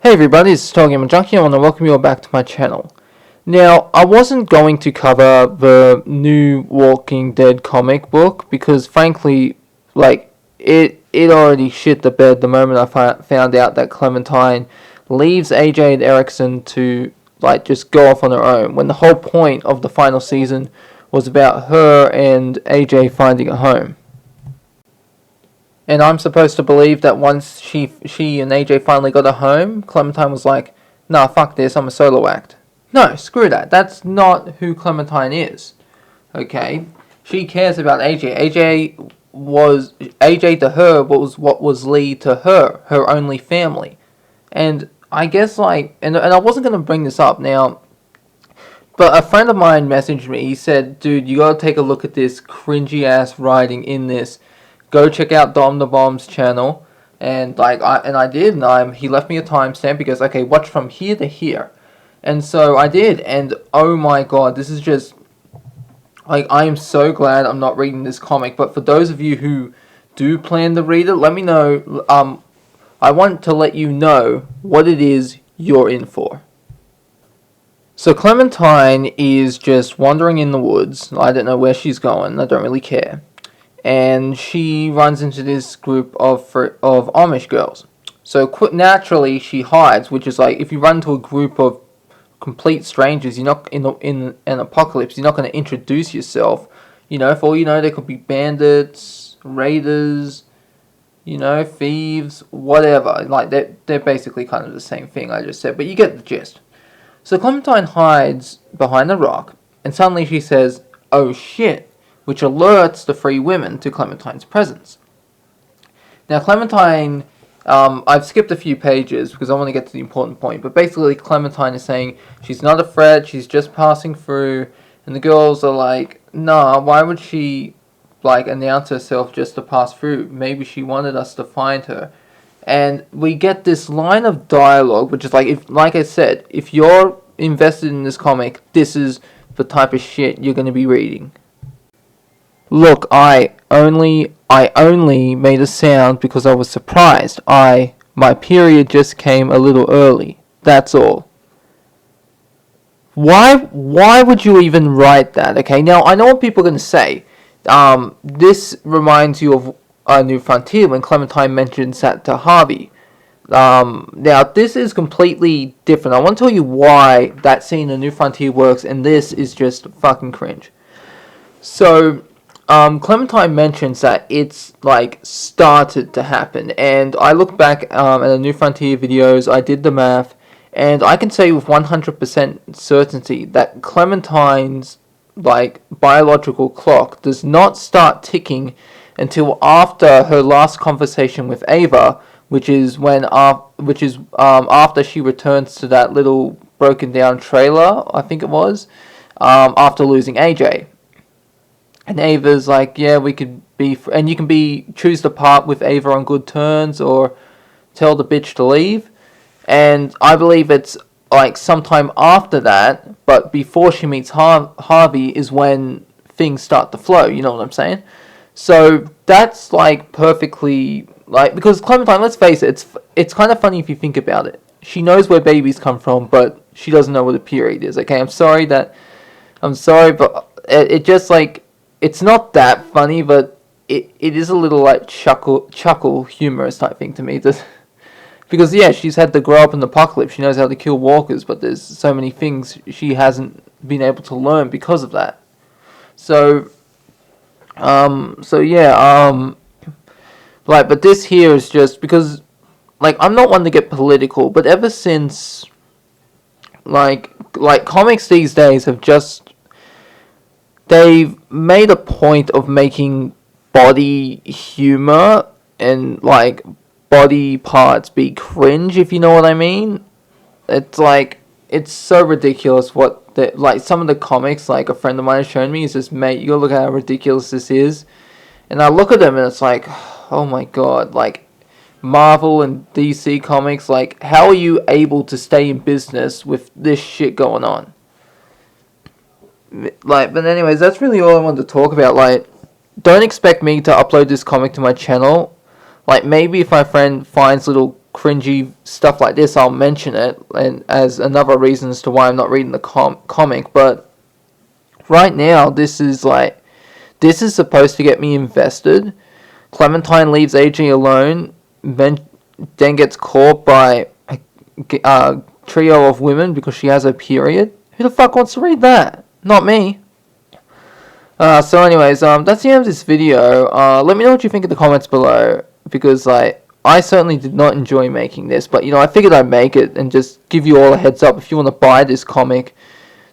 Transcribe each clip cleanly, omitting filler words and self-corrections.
Hey everybody, it's TotalGamerJunkie. I want to welcome you all back to my channel. Now, I wasn't going to cover the new Walking Dead comic book because frankly, it already shit the bed the moment I found out that Clementine leaves AJ and Erickson to just go off on her own, when the whole point of the final season was about her and AJ finding a home. And I'm supposed to believe that once she and AJ finally got a home, Clementine was like, nah, fuck this, I'm a solo act. No, screw that. That's not who Clementine is. Okay? She cares about AJ. AJ to her was what was Lee to her only family. And I guess and I wasn't going to bring this up now, but a friend of mine messaged me. He said, dude, you gotta take a look at this cringy ass writing in this. Go check out Dom the Bomb's channel, and I did, and he left me a timestamp because okay, watch from here to here, and so I did, and oh my god, this is just I am so glad I'm not reading this comic. But for those of you who do plan to read it, let me know. I want to let you know what it is you're in for. So Clementine is just wandering in the woods. I don't know where she's going. I don't really care. And she runs into this group of Amish girls. So naturally she hides, which is if you run into a group of complete strangers, you're not in an apocalypse. You're not going to introduce yourself. For all you know, there could be bandits, raiders, thieves, whatever. They're basically kind of the same thing I just said, but you get the gist. So Clementine hides behind a rock, and suddenly she says, "Oh shit," which alerts the three women to Clementine's presence. Now Clementine, I've skipped a few pages because I want to get to the important point, but basically Clementine is saying she's not a threat, she's just passing through, and the girls are like, nah, why would she announce herself just to pass through? Maybe she wanted us to find her. And we get this line of dialogue, which is like I said, if you're invested in this comic, this is the type of shit you're going to be reading. Look, I only made a sound because I was surprised. My period just came a little early. That's all. Why would you even write that? Okay, now I know what people are going to say. This reminds you of A New Frontier when Clementine mentions that to Harvey. Now this is completely different. I want to tell you why that scene in A New Frontier works, and this is just fucking cringe. So, Clementine mentions that it's started to happen, and I look back at the New Frontier videos, I did the math, and I can say with 100% certainty that Clementine's biological clock does not start ticking until after her last conversation with Ava, which is after she returns to that little broken down trailer, I think it was, after losing AJ. And Ava's like, yeah, we could be, and you can choose to part with Ava on good terms or tell the bitch to leave. And I believe it's sometime after that, but before she meets Harvey is when things start to flow, you know what I'm saying? So that's perfectly, because Clementine, let's face it, it's kind of funny if you think about it. She knows where babies come from, but she doesn't know what a period is, okay? I'm sorry, but it just it's not that funny, but it is a little chuckle humorous type thing to me. Because yeah, she's had to grow up in the apocalypse. She knows how to kill walkers, but there's so many things she hasn't been able to learn because of that. So yeah, but this here is just because, I'm not one to get political, but ever since, comics these days have just, they've made a point of making body humor and body parts be cringe, if you know what I mean. It's it's so ridiculous what some of the comics a friend of mine has shown me is just, mate, you gotta look at how ridiculous this is. And I look at them and it's oh my god, Marvel and DC comics, how are you able to stay in business with this shit going on? But anyways, that's really all I wanted to talk about. Don't expect me to upload this comic to my channel. Maybe if my friend finds little cringy stuff like this, I'll mention it, and as another reason as to why I'm not reading the comic. But right now, this is supposed to get me invested. Clementine leaves AJ alone, then gets caught by a trio of women because she has a period. Who the fuck wants to read that? Not me. So anyways, that's the end of this video. Let me know what you think in the comments below, because I certainly did not enjoy making this, but I figured I'd make it and just give you all a heads up. If you want to buy this comic,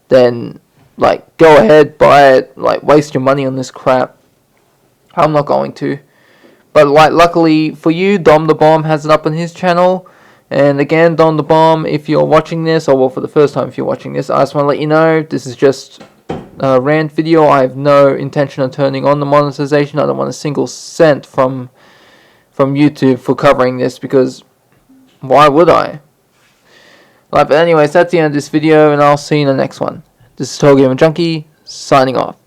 then go ahead, buy it. Waste your money on this crap. I'm not going to. But luckily for you, Dom the Bomb has it up on his channel. And again, Dom the Bomb, if you're watching this, or well, for the first time if you're watching this, I just want to let you know this is just a rant video. I have no intention of turning on the monetization. I don't want a single cent from YouTube for covering this, because why would I? But anyways, that's the end of this video, and I'll see you in the next one. This is TotalGamerJunkie, signing off.